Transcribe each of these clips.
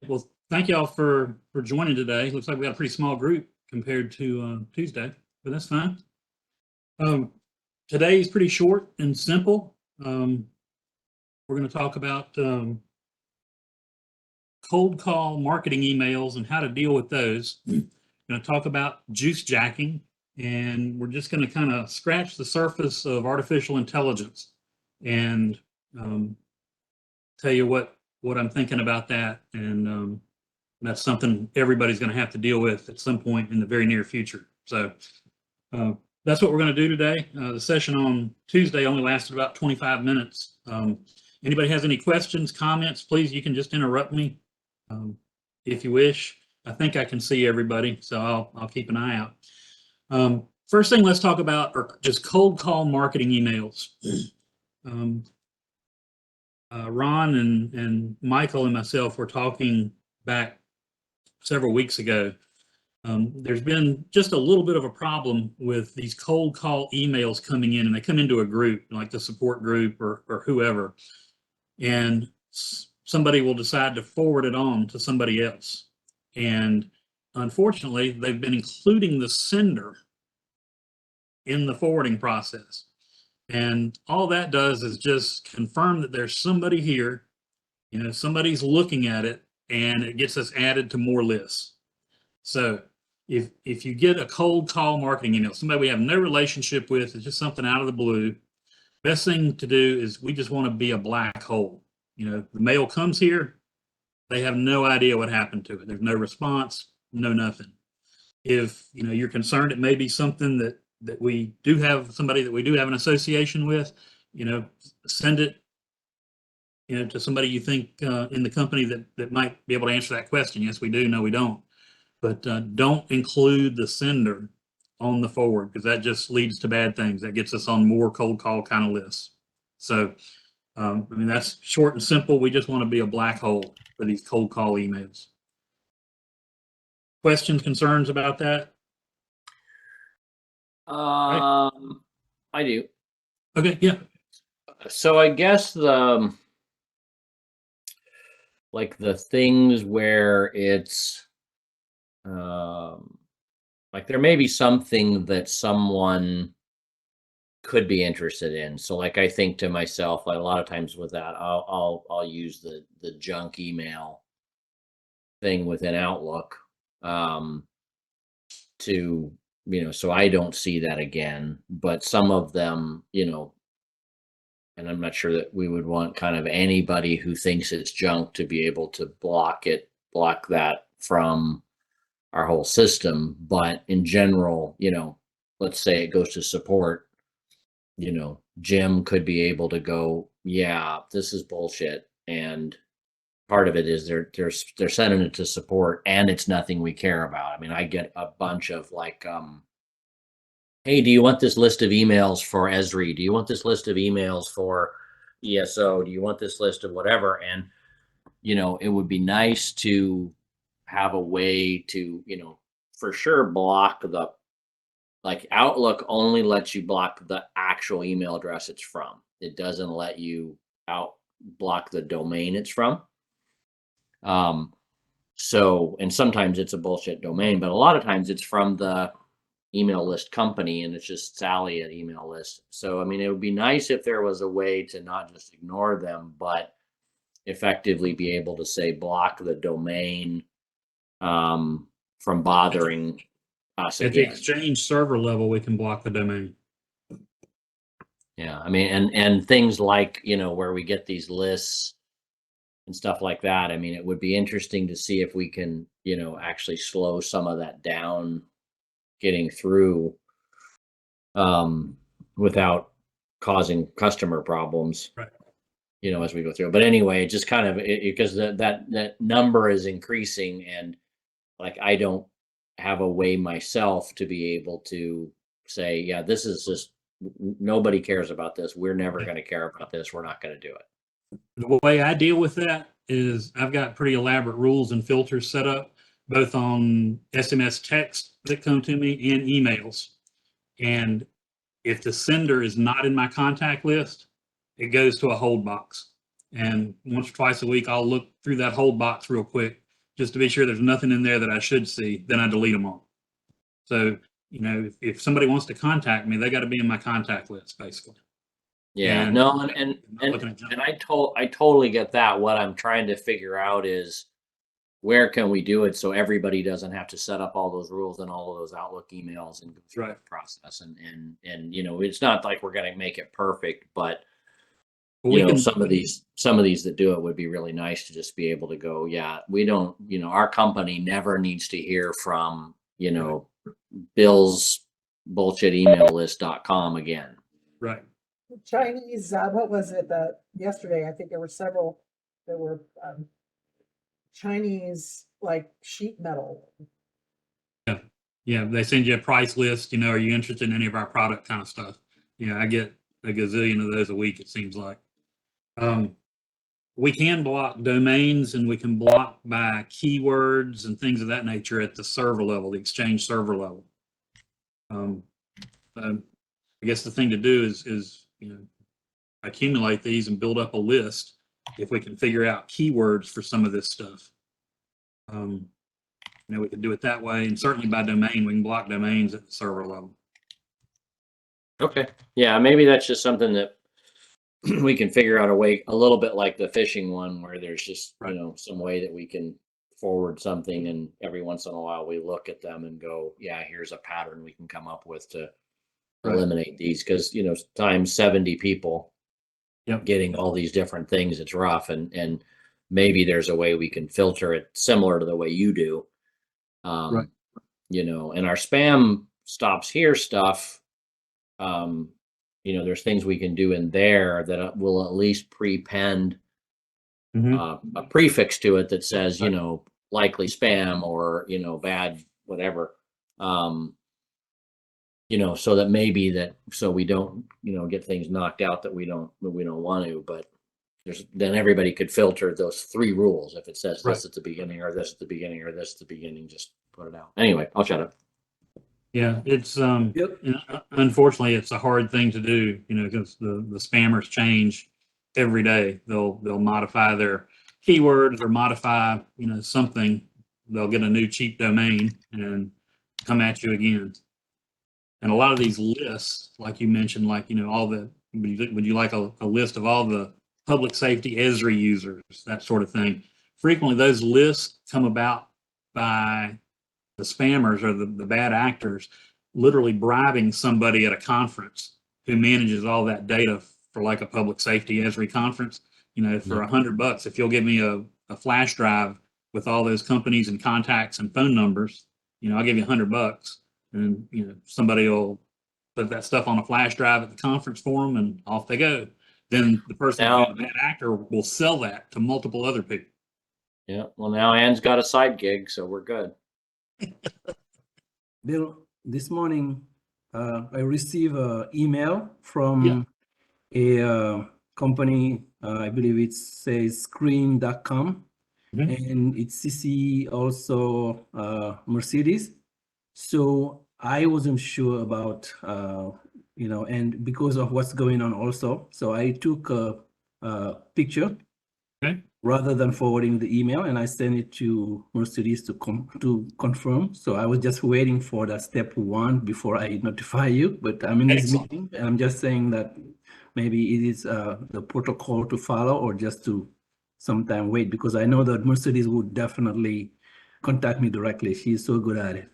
Well, thank y'all for joining today. Looks like we got a pretty small group compared to Tuesday, but that's fine. Today is pretty short and simple. We're going to talk about cold call marketing emails and how to deal with those. We're going to talk about juice jacking, and we're just going to kind of scratch the surface of artificial intelligence and tell you what I'm thinking about that. And that's something everybody's going to have to deal with at some point in the very near future. So that's what we're going to do today. The session on Tuesday only lasted about 25 minutes. Anybody has any questions, comments, please, you can just interrupt me if you wish. I think I can see everybody, so I'll keep an eye out. First thing let's talk about are just cold call marketing emails. Ron and Michael and myself were talking back several weeks ago. There's been just a little bit of a problem with these cold call emails coming in, and they come into a group like the support group or whoever, and somebody will decide to forward it on to somebody else. And unfortunately, they've been including the sender in the forwarding process. And all that does is just confirm that there's somebody here, somebody's looking at it, and it gets us added to more lists. So if you get a cold call marketing email, somebody we have no relationship with, it's just something out of the blue, best thing to do is we just want to be a black hole. The mail comes here, they have no idea what happened to it. There's no response, no nothing. If you're concerned it may be something that we do have, somebody that we do have an association with, send it to somebody you think in the company that might be able to answer that question. Yes, we do. No, we don't. But don't include the sender on the forward, because that just leads to bad things. That gets us on more cold call kind of lists. So, that's short and simple. We just want to be a black hole for these cold call emails. Questions, concerns about that? Right? I do. Okay, yeah. So I guess the things where it's like there may be something that someone could be interested in. So like I think to myself, like a lot of times with that, I'll use the junk email thing within Outlook to so I don't see that again. But some of them, and I'm not sure that we would want kind of anybody who thinks it's junk to be able to block that from our whole system. But in general, let's say it goes to support, Jim could be able to go, yeah, this is bullshit. And part of it is they're sending it to support, and it's nothing we care about. I mean, I get a bunch of like, hey, do you want this list of emails for Esri? Do you want this list of emails for ESO? Do you want this list of whatever? And, it would be nice to have a way to, for sure block like Outlook only lets you block the actual email address it's from. It doesn't let you block the domain it's from. So, and sometimes it's a bullshit domain, but a lot of times it's from the email list company, and it's just Sally at email list. So, I mean, it would be nice if there was a way to not just ignore them, but effectively be able to say block the domain from bothering us At again. the Exchange server level, we can block the domain. Yeah, I mean, and things like, where we get these lists and stuff like that. I mean, it would be interesting to see if we can, actually slow some of that down getting through without causing customer problems. Right. As we go through. But anyway, just kind of because that number is increasing, and like I don't have a way myself to be able to say, yeah, this is just nobody cares about this. We're never going to care about this. We're not going to do it. The way I deal with that is I've got pretty elaborate rules and filters set up, both on SMS text that come to me and emails. And if the sender is not in my contact list, it goes to a hold box. And once or twice a week, I'll look through that hold box real quick just to be sure there's nothing in there that I should see, then I delete them all. So, you know, if somebody wants to contact me, they got to be in my contact list, basically. Yeah, And no, not looking at junk. and I totally get that. What I'm trying to figure out is where can we do it so everybody doesn't have to set up all those rules and all of those Outlook emails and go through Right. that process. And you know, it's not like we're going to make it perfect, but Well, you we know, can, some of these that do it would be really nice to just be able to go, yeah, we don't, you know, our company never needs to hear from, you know, Bill's bullshit email list.com again. right. Chinese, what was it, yesterday, I think there were several, there were, Chinese, like sheet metal. Yeah, they send you a price list, you know, are you interested in any of our product kind of stuff? Yeah, I get a gazillion of those a week, it seems like. We can block domains and we can block by keywords and things of that nature at the server level, the Exchange server level. I guess the thing to do is, you know, accumulate these and build up a list if we can figure out keywords for some of this stuff. You know, we could do it that way, and certainly by domain, we can block domains at the server level. Okay. Yeah, maybe that's just something that we can figure out a way, a little bit like the phishing one, where there's just, Right. you know, some way that we can forward something and every once in a while we look at them and go, yeah, here's a pattern we can come up with to Right. eliminate these. Because, you know, times 70 people Yep. getting all these different things, it's rough. And maybe there's a way we can filter it similar to the way you do. Right. You know, and our spam stops here stuff, you know, there's things we can do in there that will at least prepend a prefix to it that says, you Right. know, likely spam or, you know, bad, whatever. You know, so that maybe that, so we don't, you know, get things knocked out that we don't want to, but then everybody could filter those 3 rules. If it says Right. this at the beginning or this at the beginning or this at the beginning, just put it out. Anyway, I'll shut up. Yeah, it's Yep. you know, unfortunately it's a hard thing to do, you know, because the spammers change every day. They'll modify their keywords or modify, you know, something. They'll get a new cheap domain and come at you again. And a lot of these lists, like you mentioned, like, you know, all the, would you like a list of all the public safety ESRI users, that sort of thing. Frequently those lists come about by the spammers or the bad actors literally bribing somebody at a conference who manages all that data for like a public safety ESRI conference. You know, for $100, if you'll give me a flash drive with all those companies and contacts and phone numbers, you know, I'll give you $100, and you know, somebody will put that stuff on a flash drive at the conference for them, and off they go. Then the person, Now- the bad actor, will sell that to multiple other people. Yeah. Well, now Ann's got a side gig, so we're good. Bill, this morning I received an email from a company, I believe it says screen.com, and it's CC also Mercedes. So I wasn't sure about, you know, and because of what's going on also. So I took a picture rather than forwarding the email, and I sent it to Mercedes to confirm. So I was just waiting for that step 1 before I notify you. But I'm in this meeting, and I'm just saying that maybe it is the protocol to follow, or just to sometime wait, because I know that Mercedes would definitely contact me directly. She's so good at it.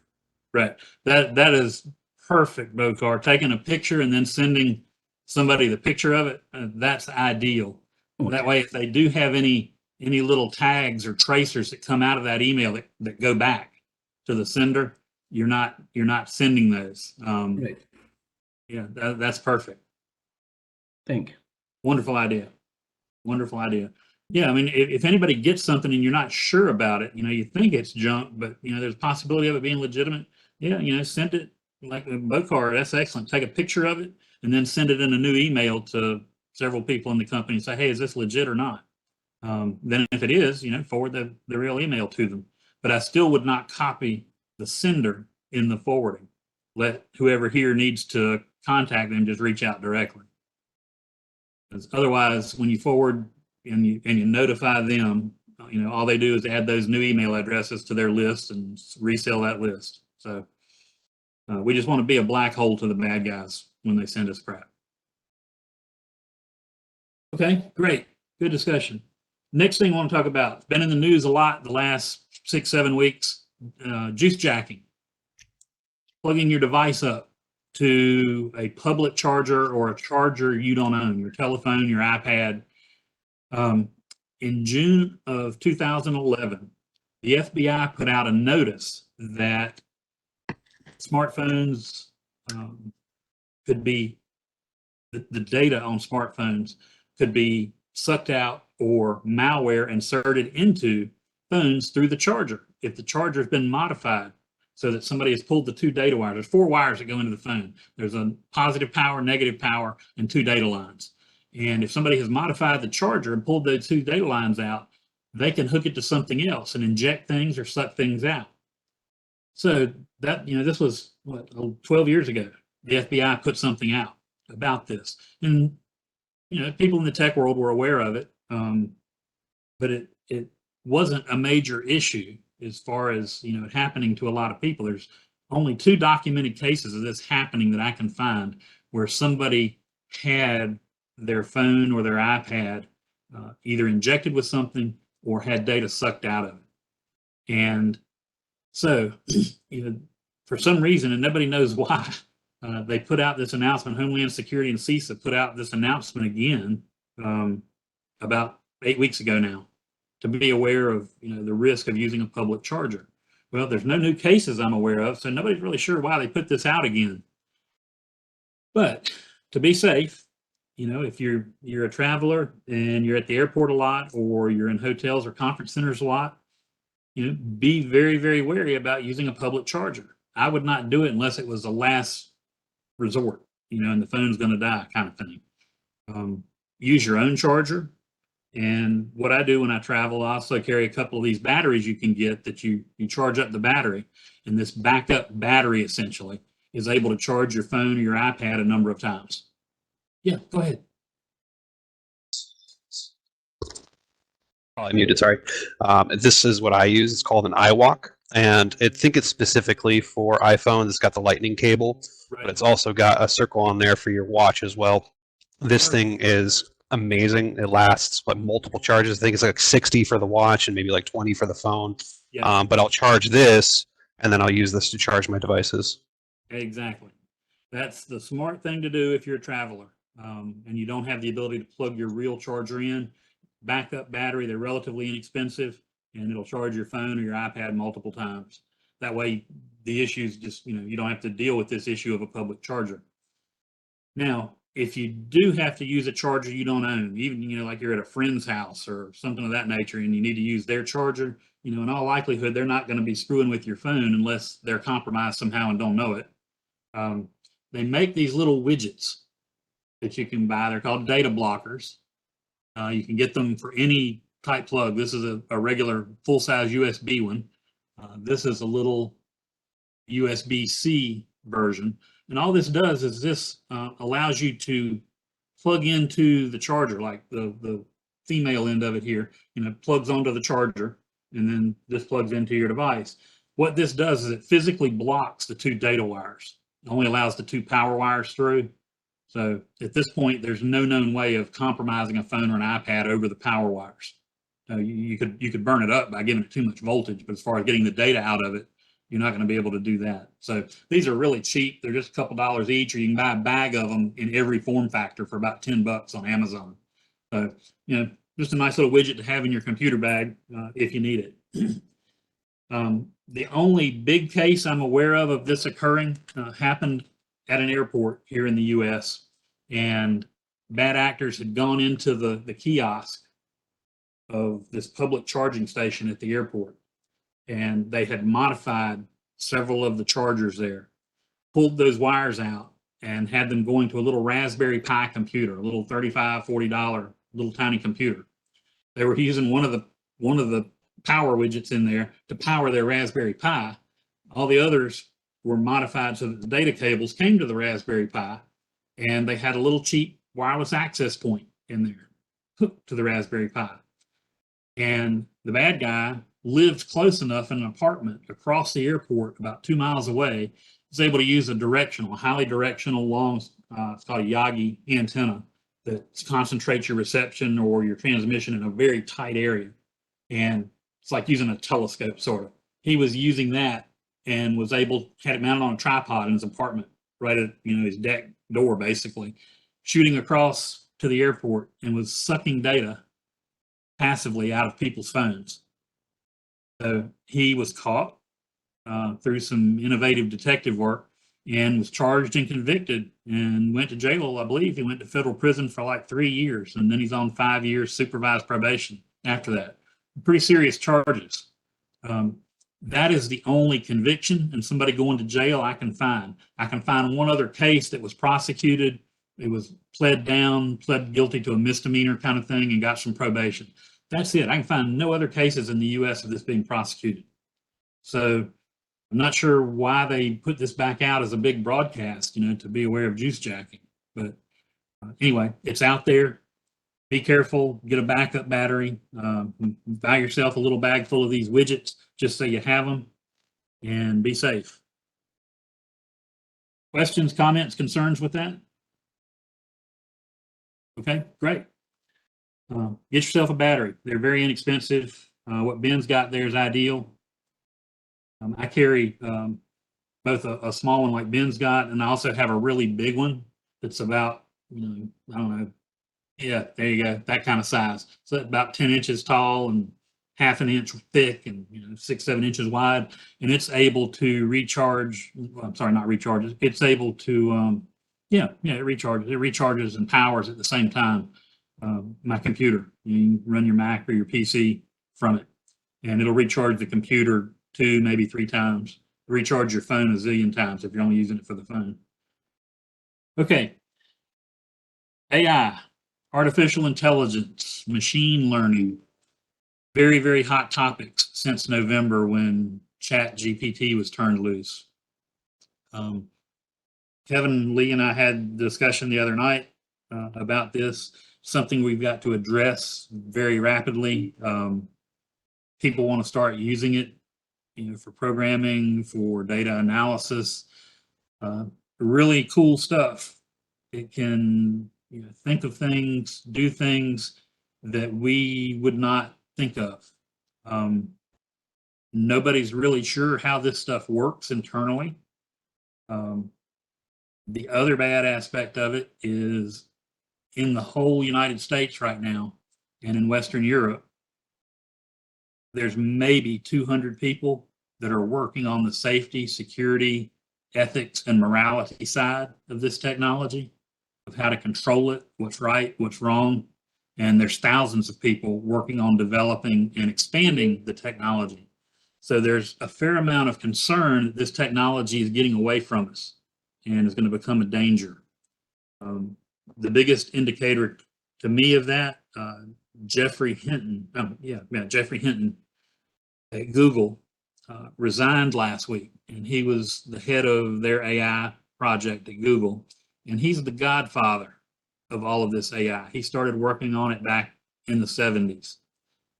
Right. That is perfect, Bokar. Taking a picture and then sending somebody the picture of it, that's ideal. Okay. That way, if they do have any little tags or tracers that come out of that email that go back to the sender, you're not sending those. Right. Yeah, that's perfect. Thank you. Wonderful idea. Wonderful idea. Yeah, I mean, if anybody gets something and you're not sure about it, you know, you think it's junk, but you know, there's a possibility of it being legitimate. Yeah, you know, send it like Bokar. That's excellent. Take a picture of it and then send it in a new email to several people in the company and say, hey, is this legit or not? Then if it is, you know, forward the real email to them. But I still would not copy the sender in the forwarding. Let whoever here needs to contact them just reach out directly. Because otherwise, when you forward and you notify them, all they do is add those new email addresses to their list and resell that list. So we just want to be a black hole to the bad guys when they send us crap. Okay, great. Good discussion. Next thing I want to talk about, it's been in the news a lot the last 6-7 weeks, juice jacking. Plugging your device up to a public charger or a charger you don't own, your telephone, your iPad. In June of 2011, the FBI put out a notice that smartphones could be, the data on smartphones could be sucked out or malware inserted into phones through the charger. If the charger has been modified so that somebody has pulled the 2 data wires, there's 4 wires that go into the phone. There's a positive power, negative power, and 2 data lines. And if somebody has modified the charger and pulled those 2 data lines out, they can hook it to something else and inject things or suck things out. So that, this was what, 12 years ago, the FBI put something out about this. And, people in the tech world were aware of it, but it wasn't a major issue as far as, it happening to a lot of people. There's only 2 documented cases of this happening that I can find where somebody had their phone or their iPad either injected with something or had data sucked out of it. And so, for some reason, and nobody knows why, they put out this announcement. Homeland Security and CISA put out this announcement again about 8 weeks ago now, to be aware of the risk of using a public charger. Well, there's no new cases I'm aware of, so nobody's really sure why they put this out again. But to be safe, if you're a traveler and you're at the airport a lot, or you're in hotels or conference centers a lot, be very, very wary about using a public charger. I would not do it unless it was the last resort, and the phone's going to die kind of thing. Use your own charger. And what I do when I travel, I also carry a couple of these batteries you can get that you charge up the battery. And this backup battery essentially is able to charge your phone or your iPad a number of times. Yeah, go ahead. I muted, sorry. This is what I use. It's called an iWalk, and I think it's specifically for iPhone. It's got the lightning cable, but it's also got a circle on there for your watch as well. This thing is amazing. It lasts multiple charges. I think it's like 60 for the watch and maybe like 20 for the phone. Yeah. But I'll charge this, and then I'll use this to charge my devices. Exactly. That's the smart thing to do if you're a traveler and you don't have the ability to plug your real charger in. Backup battery, they're relatively inexpensive, and it'll charge your phone or your iPad multiple times. That way, the issues just, you don't have to deal with this issue of a public charger. Now, if you do have to use a charger you don't own, even, like you're at a friend's house or something of that nature, and you need to use their charger, in all likelihood, they're not going to be screwing with your phone unless they're compromised somehow and don't know it. They make these little widgets that you can buy. They're called data blockers. You can get them for any type plug. This is a regular full-size USB one. This is a little USB-C version. And all this does is this allows you to plug into the charger, like the female end of it here, plugs onto the charger, and then this plugs into your device. What this does is it physically blocks the 2 data wires. It only allows the 2 power wires through. So at this point, there's no known way of compromising a phone or an iPad over the power wires. You could burn it up by giving it too much voltage, but as far as getting the data out of it, you're not going to be able to do that. So these are really cheap. They're just a couple dollars each, or you can buy a bag of them in every form factor for about $10 on Amazon. So, just a nice little widget to have in your computer bag if you need it. The only big case I'm aware of this occurring happened at an airport here in the US, and bad actors had gone into the kiosk of this public charging station at the airport, and they had modified several of the chargers there, pulled those wires out, and had them going to a little Raspberry Pi computer, a little $35, $40 little tiny computer. They were using one of the power widgets in there to power their Raspberry Pi. All the others were modified so that the data cables came to the Raspberry Pi, and they had a little cheap wireless access point in there hooked to the Raspberry Pi. And the bad guy lived close enough in an apartment across the airport, about 2 miles away, was able to use a directional, highly directional, long, it's called a Yagi antenna that concentrates your reception or your transmission in a very tight area. And it's like using a telescope, sort of. He was using that and was able, had it mounted on a tripod in his apartment, right at, his deck door, basically, shooting across to the airport, and was sucking data passively out of people's phones. So he was caught through some innovative detective work and was charged and convicted and went to jail. I believe he went to federal prison for like 3 years, and then he's on 5 years supervised probation after that. Pretty serious charges. That is the only conviction and somebody going to jail I can find. I can find one other case that was prosecuted. It was pled guilty to a misdemeanor kind of thing, and got some probation. That's it. I can find no other cases in the U.S. of this being prosecuted. So I'm not sure why they put this back out as a big broadcast, to be aware of juice jacking. But anyway, it's out there. Be careful. Get a backup battery. Buy yourself a little bag full of these widgets just so you have them, and be safe. Questions, comments, concerns with that? Okay, great. Get yourself a battery. They're very inexpensive. What Ben's got there is ideal. I carry both a small one like Ben's got, and I also have a really big one that's about, I don't know. Yeah, there you go. That kind of size. So about 10 inches tall and half an inch thick, and 6-7 inches wide. And it's able to recharge. I'm sorry, not recharge. It's able to, it recharges. It recharges and powers at the same time my computer. You can run your Mac or your PC from it, and it'll recharge the computer 2, maybe 3 times. Recharge your phone a zillion times if you're only using it for the phone. Okay. AI, artificial intelligence, machine learning, very, very hot topics since November when ChatGPT was turned loose. Kevin, Lee, and I had a discussion the other night about this, something we've got to address very rapidly. People want to start using it, for programming, for data analysis, really cool stuff. It can think of things, do things that we would not think of. Nobody's really sure how this stuff works internally. The other bad aspect of it is in the whole United States right now and in Western Europe, there's maybe 200 people that are working on the safety, security, ethics, and morality side of this technology, of how to control it, what's right, what's wrong. And there's thousands of people working on developing and expanding the technology. So there's a fair amount of concern that this technology is getting away from us and is going to become a danger. The biggest indicator to me of that, Jeffrey Hinton at Google resigned last week, and he was the head of their AI project at Google, and he's the godfather of all of this AI. He started working on it back in the 70s,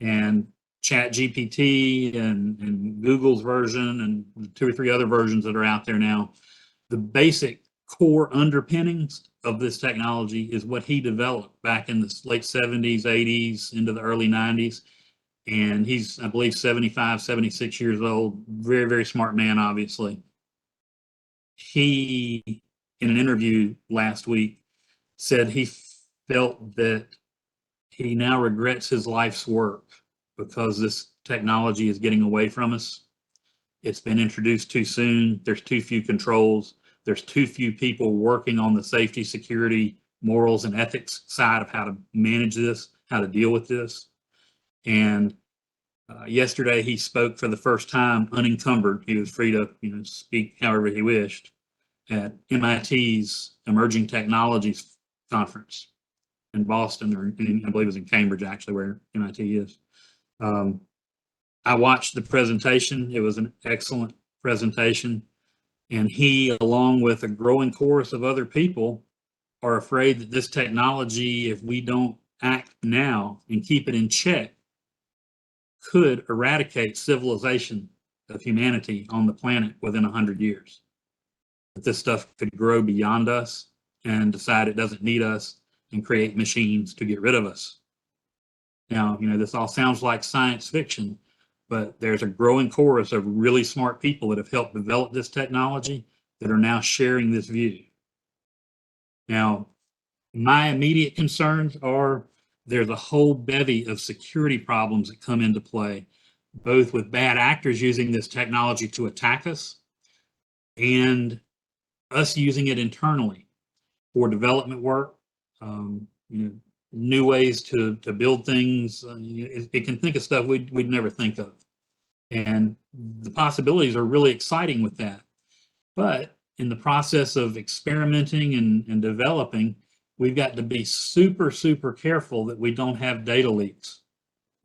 and ChatGPT and Google's version and 2 or 3 other versions that are out there now, the basic core underpinnings of this technology is what he developed back in the late 70s, 80s, into the early 90s. And he's, I believe, 75, 76 years old. Very, very smart man, obviously. He, in an interview last week, said he felt that he now regrets his life's work because this technology is getting away from us. It's been introduced too soon. There's too few controls. There's too few people working on the safety, security, morals, and ethics side of how to manage this, how to deal with this. And yesterday he spoke for the first time unencumbered. He was free to speak however he wished at MIT's Emerging Technologies Conference in Boston, or I believe it was in Cambridge, actually, where MIT is. I watched the presentation. It was an excellent presentation. And he, along with a growing chorus of other people, are afraid that this technology, if we don't act now and keep it in check, could eradicate civilization of humanity on the planet within 100 years. That this stuff could grow beyond us and decide it doesn't need us and create machines to get rid of us. Now, this all sounds like science fiction, but there's a growing chorus of really smart people that have helped develop this technology that are now sharing this view. Now, my immediate concerns are there's a whole bevy of security problems that come into play, both with bad actors using this technology to attack us and us using it internally for development work, new ways to build things. It can think of stuff we'd never think of. And the possibilities are really exciting with that. But in the process of experimenting and developing, we've got to be super, super careful that we don't have data leaks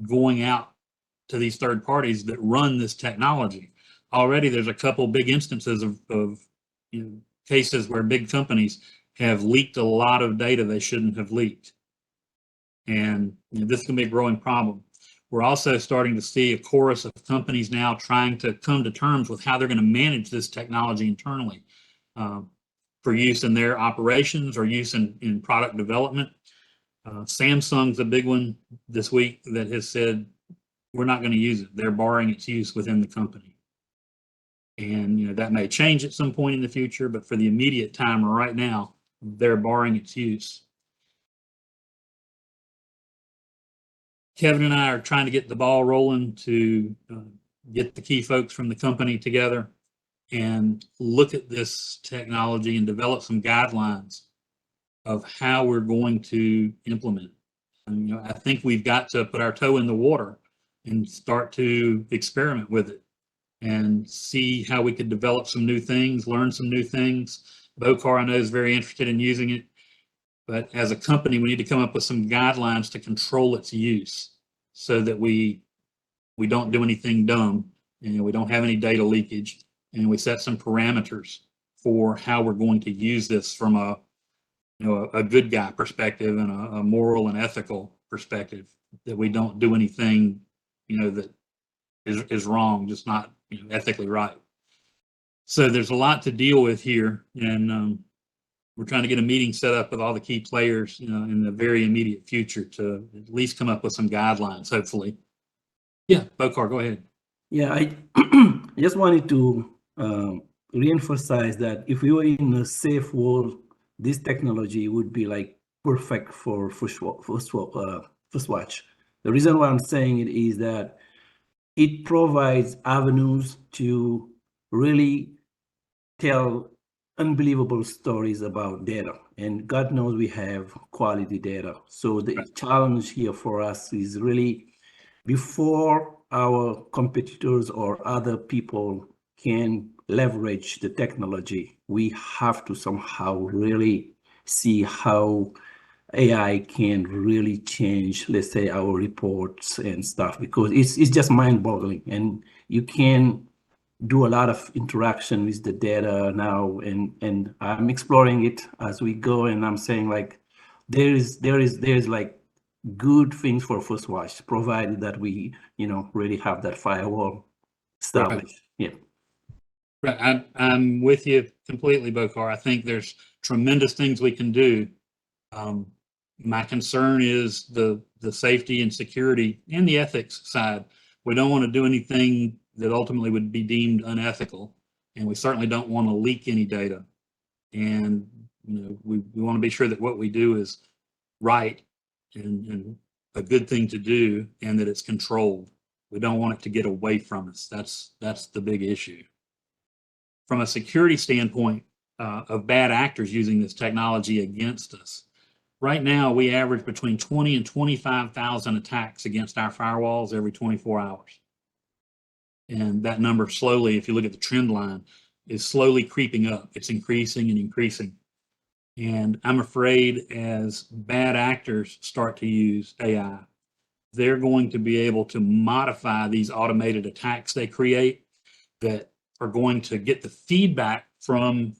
going out to these third parties that run this technology. Already there's a couple big instances of cases where big companies have leaked a lot of data they shouldn't have leaked. And this can be a growing problem. We're also starting to see a chorus of companies now trying to come to terms with how they're going to manage this technology internally for use in their operations or use in product development. Samsung's a big one this week that has said, we're not going to use it. They're barring its use within the company. And that may change at some point in the future, but for the immediate time or right now, they're barring its use. Kevin and I are trying to get the ball rolling to get the key folks from the company together and look at this technology and develop some guidelines of how we're going to implement. And, I think we've got to put our toe in the water and start to experiment with it and see how we could develop some new things, learn some new things. Bokar, I know, is very interested in using it. But as a company, we need to come up with some guidelines to control its use so that we don't do anything dumb, and we don't have any data leakage, and we set some parameters for how we're going to use this from a good guy perspective and a moral and ethical perspective, that we don't do anything, that is wrong, just not ethically right. So there's a lot to deal with here, and we're trying to get a meeting set up with all the key players, in the very immediate future to at least come up with some guidelines, hopefully. Yeah, Bokar, go ahead. Yeah, I just wanted to reemphasize that if we were in a safe world, this technology would be like perfect for First Watch. The reason why I'm saying it is that it provides avenues to really tell unbelievable stories about data, and God knows we have quality data. So the challenge here for us is really, before our competitors or other people can leverage the technology, we have to somehow really see how AI can really change, let's say, our reports and stuff, because it's just mind-boggling, and you can do a lot of interaction with the data now, and I'm exploring it as we go, and I'm saying like there's like good things for First Watch, provided that we really have that firewall established. Right. Yeah. Right. I'm with you completely, Bokar. I think there's tremendous things we can do. My concern is the safety and security and the ethics side. We don't want to do anything that ultimately would be deemed unethical, and we certainly don't want to leak any data. And we want to be sure that what we do is right and a good thing to do, and that it's controlled. We don't want it to get away from us. That's the big issue. From a security standpoint of bad actors using this technology against us, right now we average between 20 and 25,000 attacks against our firewalls every 24 hours. And that number slowly, if you look at the trend line, is slowly creeping up. It's increasing and increasing. And I'm afraid as bad actors start to use AI, they're going to be able to modify these automated attacks they create that are going to get the feedback from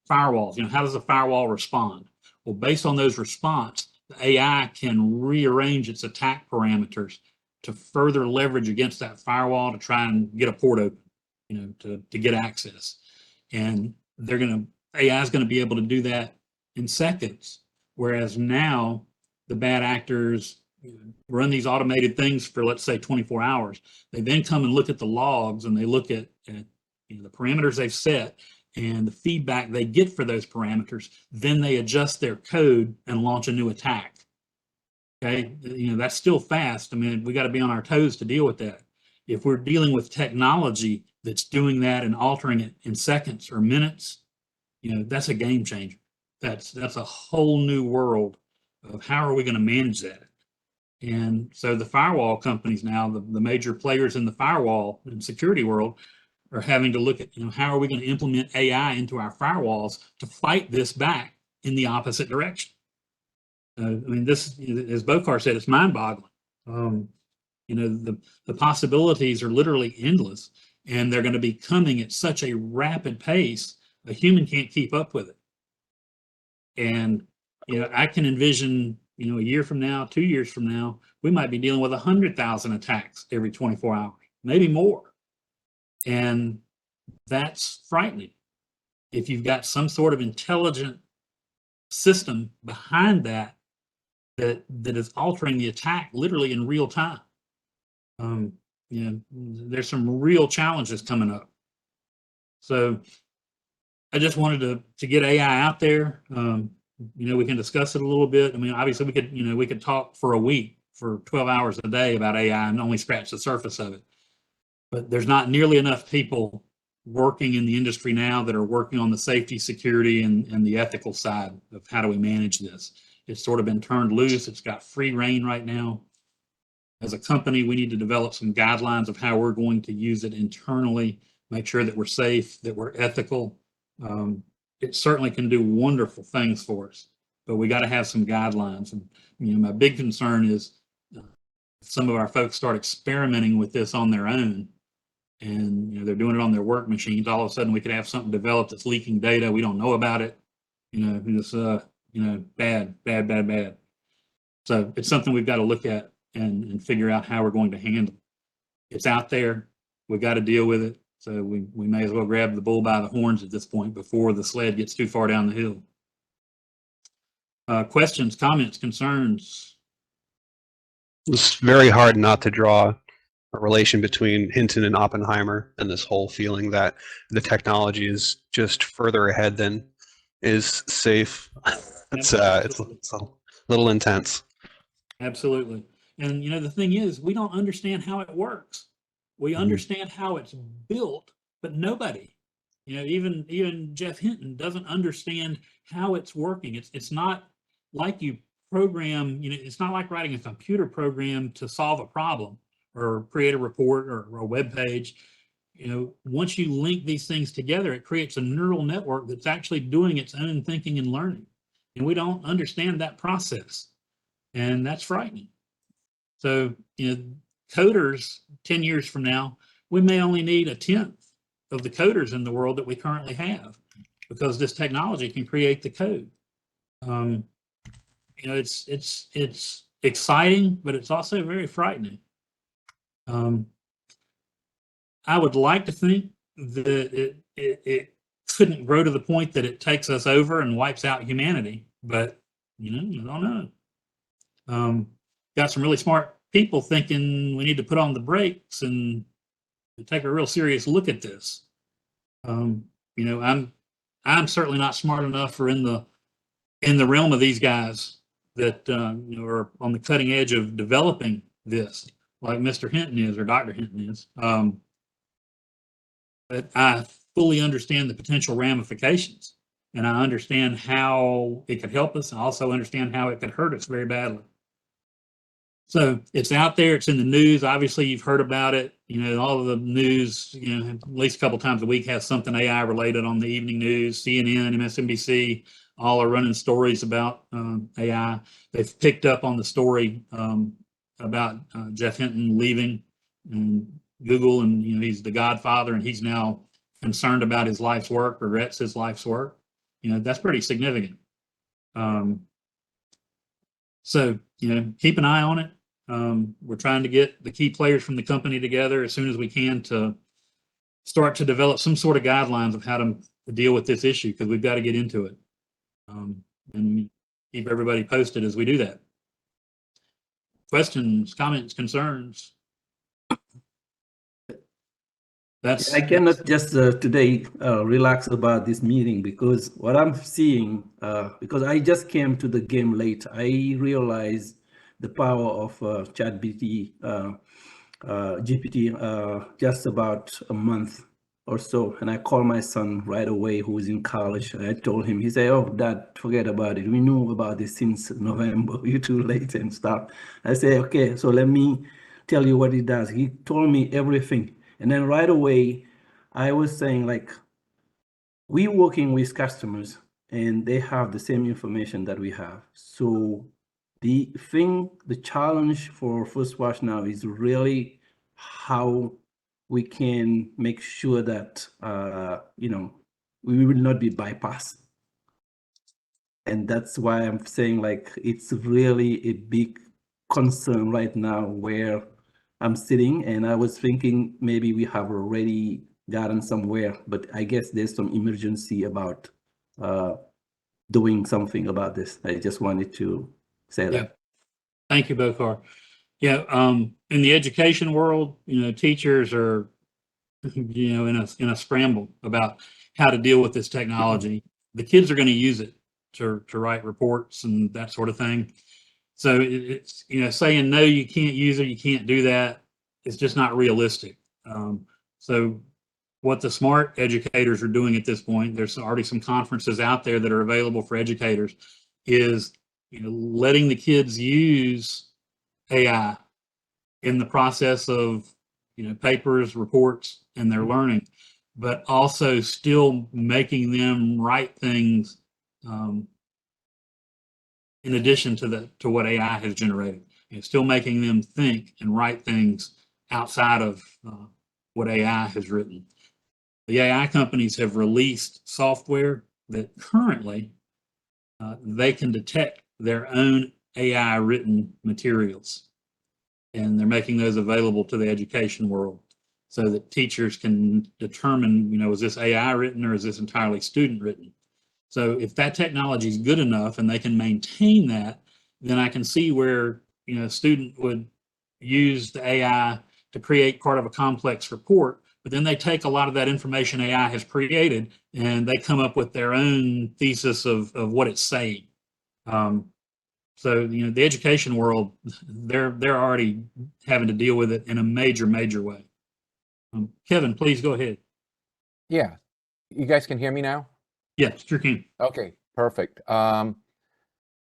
firewalls. How does a firewall respond? Well, based on those response, the AI can rearrange its attack parameters to further leverage against that firewall to try and get a port open, to get access. And AI is going to be able to do that in seconds. Whereas now the bad actors run these automated things for, let's say, 24 hours. They then come and look at the logs, and they look at the parameters they've set and the feedback they get for those parameters. Then they adjust their code and launch a new attack. Okay, that's still fast. I mean, we got to be on our toes to deal with that. If we're dealing with technology that's doing that and altering it in seconds or minutes, that's a game changer. That's a whole new world of how are we going to manage that. And so the firewall companies now, the major players in the firewall and security world, are having to look at, how are we going to implement AI into our firewalls to fight this back in the opposite direction. I mean, this, as Bokar said, it's mind-boggling. The possibilities are literally endless, and they're going to be coming at such a rapid pace, a human can't keep up with it. And, I can envision, a year from now, 2 years from now, we might be dealing with 100,000 attacks every 24 hours, maybe more. And that's frightening. If you've got some sort of intelligent system behind that is altering the attack literally in real time. There's some real challenges coming up. So I just wanted to get AI out there. We can discuss it a little bit. I mean, obviously we could talk for a week, for 12 hours a day about AI and only scratch the surface of it. But there's not nearly enough people working in the industry now that are working on the safety, security, and the ethical side of how do we manage this. It's sort of been turned loose. It's got free reign right now. As a company, we need to develop some guidelines of how we're going to use it internally, make sure that we're safe, that we're ethical. It certainly can do wonderful things for us, but we got to have some guidelines. And my big concern is some of our folks start experimenting with this on their own, and they're doing it on their work machines. All of a sudden, we could have something developed that's leaking data. We don't know about it. It's bad. So it's something we've got to look at and figure out how we're going to handle it. It's out there. We've got to deal with it. So we may as well grab the bull by the horns at this point before the sled gets too far down the hill. Questions, comments, concerns? It's very hard not to draw a relation between Hinton and Oppenheimer and this whole feeling that the technology is just further ahead than is safe. It's a little intense. Absolutely. And the thing is, we don't understand how it works. We understand how it's built, but nobody, even Jeff Hinton doesn't understand how it's working. It's not like you program, it's not like writing a computer program to solve a problem or create a report or a web page. Once you link these things together, it creates a neural network that's actually doing its own thinking and learning. And we don't understand that process. And that's frightening. So, coders 10 years from now, we may only need 1/10 of the coders in the world that we currently have, because this technology can create the code. It's exciting, but it's also very frightening. I would like to think that it couldn't grow to the point that it takes us over and wipes out humanity, but I don't know. Got some really smart people thinking we need to put on the brakes and take a real serious look at this. I'm certainly not smart enough or in the realm of these guys that are on the cutting edge of developing this, like Mr. Hinton is or Dr. Hinton is. But I fully understand the potential ramifications, and I understand how it could help us. I also understand how it could hurt us very badly. So it's out there. It's in the news. Obviously, you've heard about it. All of the news, at least a couple times a week has something AI related on the evening news. CNN, MSNBC, all are running stories about AI. They've picked up on the story about Jeff Hinton leaving and Google, and he's the godfather, and he's now concerned about his life's work, regrets his life's work. That's pretty significant. So keep an eye on it. We're trying to get the key players from the company together as soon as we can to start to develop some sort of guidelines of how to deal with this issue, because we've got to get into it. And keep everybody posted as we do that. Questions, comments, concerns? I cannot just today relax about this meeting, because what I'm seeing, because I just came to the game late, I realized the power of GPT just about a month or so. And I called my son right away, who is in college. I told him, he said, "Oh, Dad, forget about it. We knew about this since November. You're too late and stuff." I say, "Okay, so let me tell you what he does." He told me everything. And then right away, I was saying, like, we working with customers and they have the same information that we have. So the challenge for First Watch now is really how we can make sure that, we will not be bypassed. And that's why I'm saying, like, it's really a big concern right now where I'm sitting, and I was thinking maybe we have already gotten somewhere, but I guess there's some emergency about doing something about this. I just wanted to say that. Thank you, Bokar. Yeah, in the education world, teachers are, in a scramble about how to deal with this technology. The kids are going to use it to write reports and that sort of thing. So it's, saying no, you can't use it, you can't do that. It's just not realistic. So what the smart educators are doing at this point, there's already some conferences out there that are available for educators, is letting the kids use AI in the process of papers, reports, and their learning, but also still making them write things in addition to what AI has generated. Still making them think and write things outside of what AI has written. The AI companies have released software that currently they can detect their own AI written materials, and they're making those available to the education world so that teachers can determine, is this AI written or is this entirely student written? So if that technology is good enough and they can maintain that, then I can see where, a student would use the AI to create part of a complex report, but then they take a lot of that information AI has created and they come up with their own thesis of what it's saying. So, the education world, they're already having to deal with it in a major, major way. Kevin, please go ahead. Yeah, you guys can hear me now? Yes, sure can. Okay, perfect. How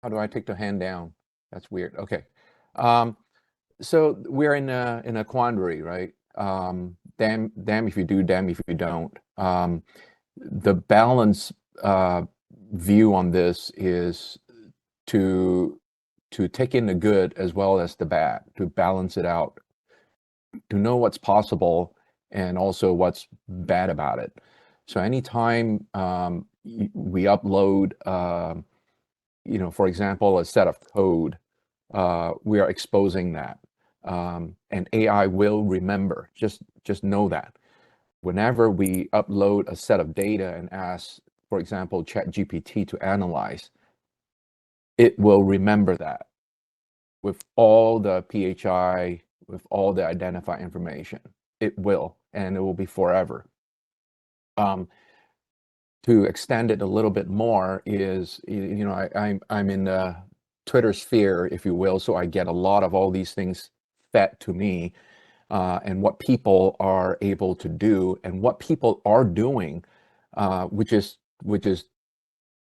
do I take the hand down? That's weird. Okay. So we're in a quandary, right? Damn if you do, damn if you don't. The balance view on this is to take in the good as well as the bad, to balance it out, to know what's possible and also what's bad about it. So anytime we upload, for example, a set of code, we are exposing that, and AI will remember. Just know that. Whenever we upload a set of data and ask, for example, ChatGPT to analyze, it will remember that with all the PHI, with all the identified information. It will, and it will be forever. To extend it a little bit more is, I'm in the Twitter sphere, if you will, so I get a lot of all these things fed to me, and what people are able to do and what people are doing, which is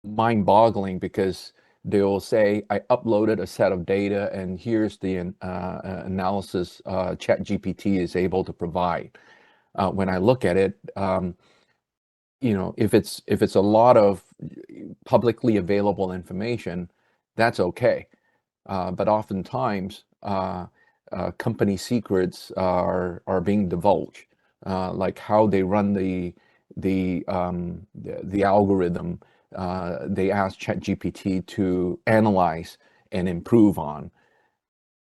mind-boggling, because they'll say, I uploaded a set of data and here's the analysis ChatGPT is able to provide. When I look at it, if it's a lot of publicly available information, that's okay. But oftentimes, company secrets are being divulged, like how they run the algorithm. They ask ChatGPT to analyze and improve on.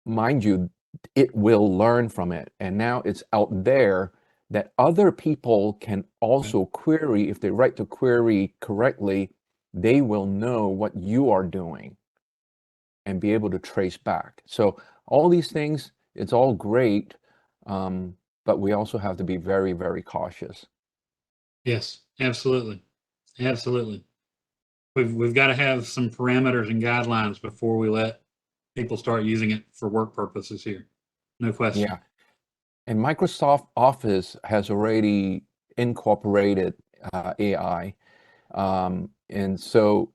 mind you, it will learn from it. And now it's out there that other people can also query. If they write the query correctly, they will know what you are doing and be able to trace back. So all these things, it's all great, but we also have to be very, very cautious. Yes, absolutely. Absolutely. We've got to have some parameters and guidelines before we let people start using it for work purposes here. No question. Yeah. And Microsoft Office has already incorporated AI. And so,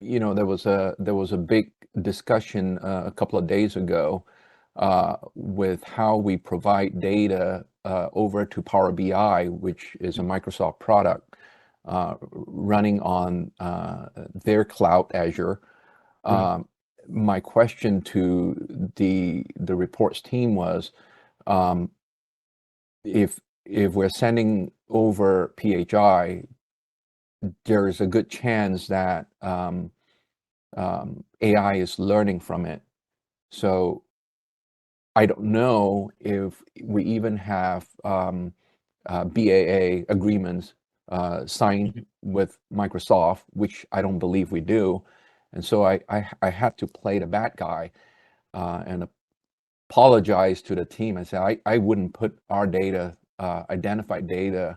you know, there was a big discussion a couple of days ago with how we provide data over to Power BI, which is a Microsoft product running on their cloud Azure. My question to the reports team was, if we're sending over PHI, there is a good chance that AI is learning from it. So I don't know if we even have BAA agreements signed with Microsoft, which I don't believe we do. And so I had to play the bad guy and apologize to the team and say I wouldn't put our data, identified data,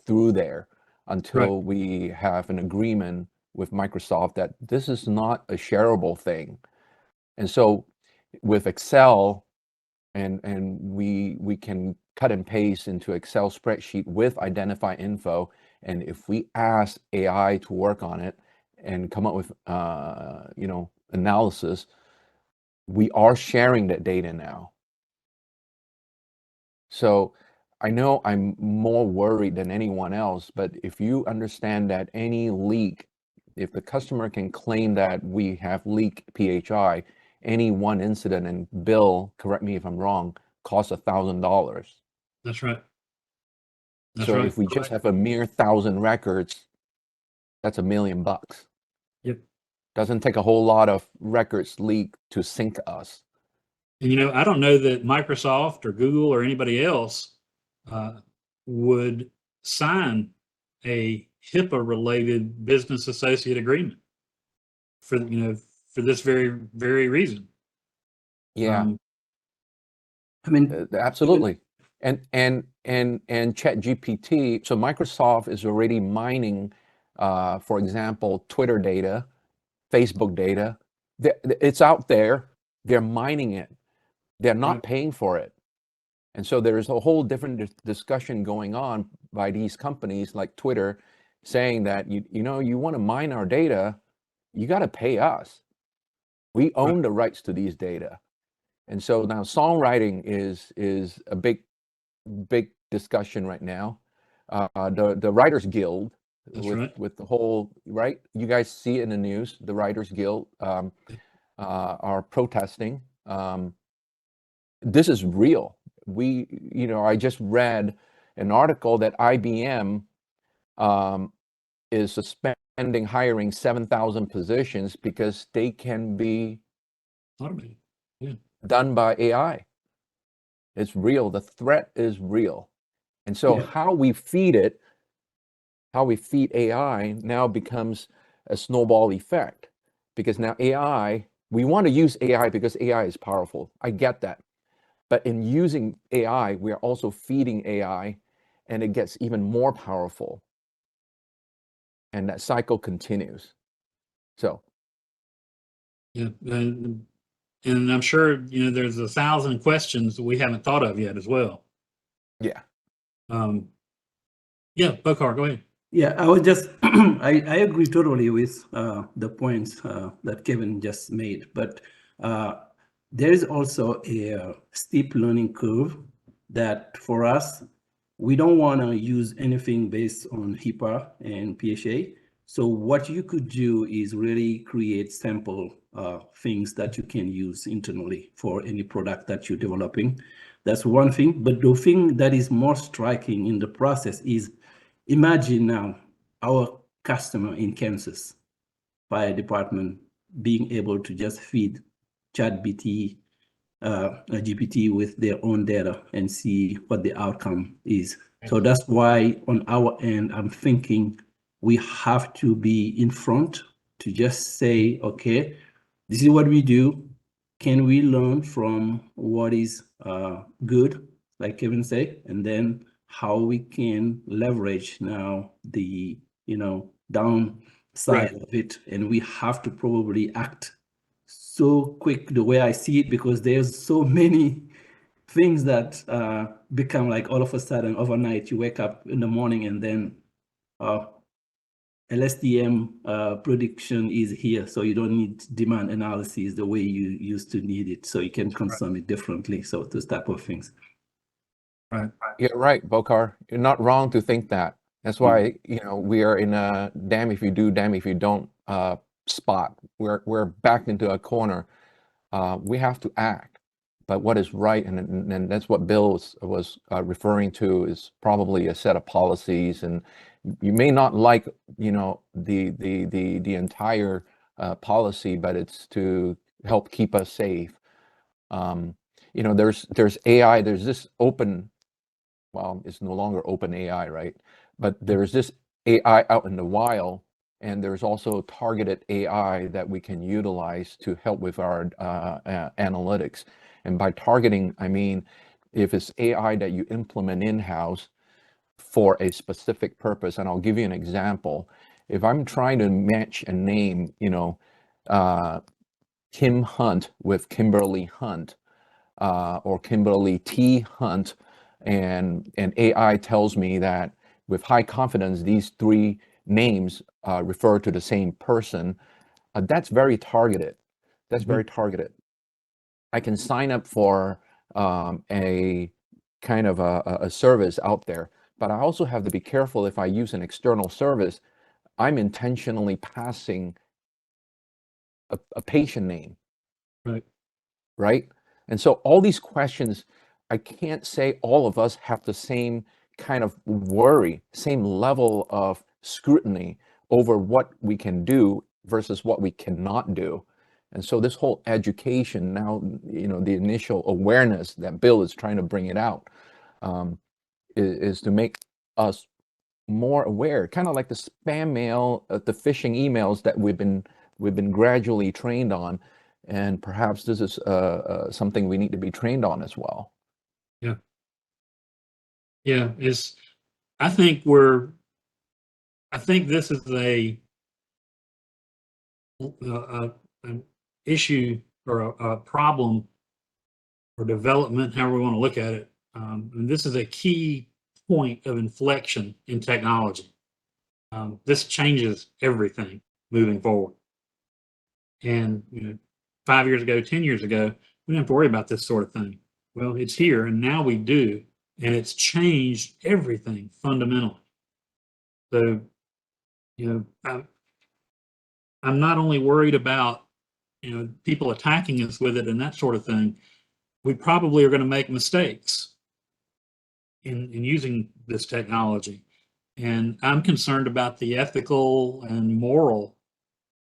through there until we have an agreement with Microsoft that this is not a shareable thing. And so with Excel, and we can cut and paste into Excel spreadsheet with identify info, and if we ask AI to work on it and come up with you know, analysis, we are sharing that data now. So I know I'm more worried than anyone else, but if you understand that any leak, if the customer can claim that we have leaked PHI, any one incident, and Bill, correct me if I'm wrong, costs $1,000. That's right. That's So right. if we just have a mere 1,000 records, that's $1 million. Yep. Doesn't take a whole lot of records leaked to sink us. And, you know, I don't know that Microsoft or Google or anybody else would sign a HIPAA related business associate agreement for, you know, for this very, very reason. Yeah. I mean, Absolutely. And ChatGPT, so Microsoft is already mining, for example, Twitter data, Facebook data. It's out there. They're mining it. They're not paying for it. And so there is a whole different discussion going on by these companies like Twitter saying that, you know, you want to mine our data, you got to pay us. We own the rights to these data. And so now songwriting is a big discussion right now. The Writers Guild with the whole, right? You guys see it in the news. The Writers Guild are protesting. This is real. You know, I just read an article that IBM is suspending hiring 7,000 positions because they can be Automated. Yeah. done by AI. It's real. The threat is real. And so how we feed it, how we feed AI now becomes a snowball effect, because now AI, we want to use AI because AI is powerful. I get that. But in using AI, we are also feeding AI, and it gets even more powerful. And that cycle continues. So. Yeah. And I'm sure, you know, there's 1,000 questions that we haven't thought of yet as well. Yeah. Yeah, Bokar, go ahead. Yeah, I was just, I agree totally with the points that Kevin just made, but there is also a steep learning curve that for us, we don't want to use anything based on HIPAA and PHA. So what you could do is really create sample things that you can use internally for any product that you're developing. That's one thing. But the thing that is more striking in the process is, imagine now our customer in Kansas fire department being able to just feed ChatGPT, GPT with their own data and see what the outcome is. So that's why on our end, I'm thinking we have to be in front to just say, okay, this is what we do. Can we learn from what is good, like Kevin said, and then how we can leverage now the downside of it, and we have to probably act so quick the way I see it, because there's so many things that become like all of a sudden overnight you wake up in the morning and then LSTM prediction is here, so you don't need demand analysis the way you used to need it, so you can consume it differently. So those type of things. Right. You're right, Bokar. You're not wrong to think that. That's why, we are in a damn if you do, damn if you don't spot. We're backed into a corner. We have to act. But what is right, and that's what Bill was referring to, is probably a set of policies. And you may not like, the entire policy, but it's to help keep us safe. There's AI. There's this open. Well, it's no longer open AI, right? But there's this AI out in the wild, and there's also targeted AI that we can utilize to help with our analytics. And by targeting, I mean, if it's AI that you implement in-house for a specific purpose, and I'll give you an example. If I'm trying to match a name, Kim Hunt with Kimberly Hunt, or Kimberly T. Hunt, and AI tells me that with high confidence, these three names refer to the same person, that's very targeted. That's very targeted. I can sign up for a kind of a service out there, but I also have to be careful. If I use an external service, I'm intentionally passing a patient name. Right? And so all these questions, I can't say all of us have the same kind of worry, same level of scrutiny over what we can do versus what we cannot do. And so this whole education now, the initial awareness that Bill is trying to bring it out, is to make us more aware, kind of like the spam mail, the phishing emails that we've been gradually trained on. And perhaps this is something we need to be trained on as well. Yeah, I think this is an issue or a problem or development, however we want to look at it. And this is a key point of inflection in technology. This changes everything moving forward. And 5 years ago, 10 years ago, we didn't have to worry about this sort of thing. Well, it's here, and now we do, and it's changed everything fundamentally. So, I'm not only worried about people attacking us with it and that sort of thing. We probably are going to make mistakes in using this technology, and I'm concerned about the ethical and moral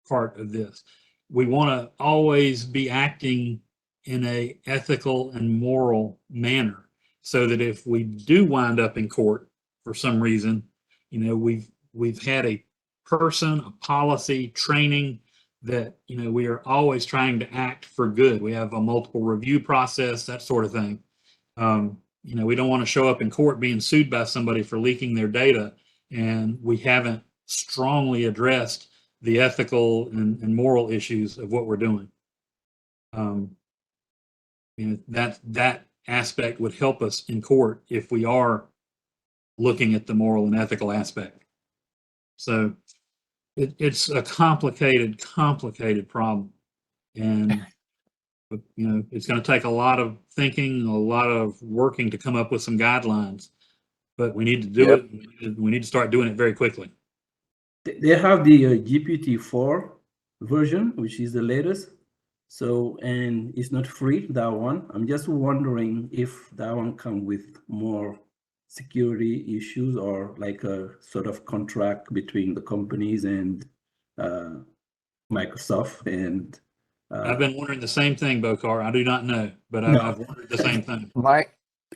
part of this. We want to always be acting in a ethical and moral manner, so that if we do wind up in court for some reason, we've had a person, a policy, training that we are always trying to act for good. We have a multiple review process, that sort of thing. We don't want to show up in court being sued by somebody for leaking their data, and we haven't strongly addressed the ethical and moral issues of what we're doing. That aspect would help us in court if we are looking at the moral and ethical aspect. So it's a complicated problem, and it's going to take a lot of thinking, a lot of working to come up with some guidelines. But we need to do it. We need to start doing it very quickly. They have the GPT-4 version, which is the latest. So, and it's not free, that one. I'm just wondering if that one comes with more security issues, or like a sort of contract between the companies and Microsoft, and I've been wondering the same thing, Bokar. I do not know, but No. I've wondered the same thing.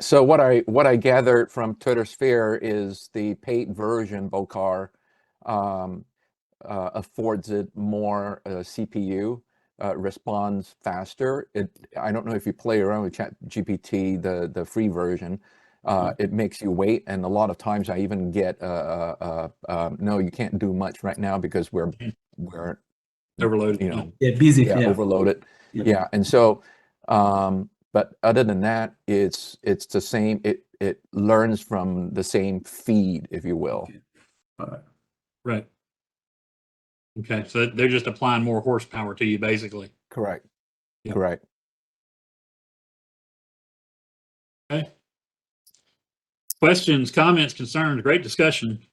So what I gathered from Twitter Sphere is the paid version, Bokar, affords it more CPU, responds faster. I don't know if you play around with ChatGPT, the free version. It makes you wait, and a lot of times I even get no, you can't do much right now because we're Overloaded. you know Yeah, busy. yeah, Yeah. overloaded. Yeah. Yeah, and so but other than that, it's the same. It learns from the same feed, if you will. Okay. All right. Right. Okay, so they're just applying more horsepower to you, basically. Correct. Yeah. Correct. Okay. Questions, comments, concerns, great discussion.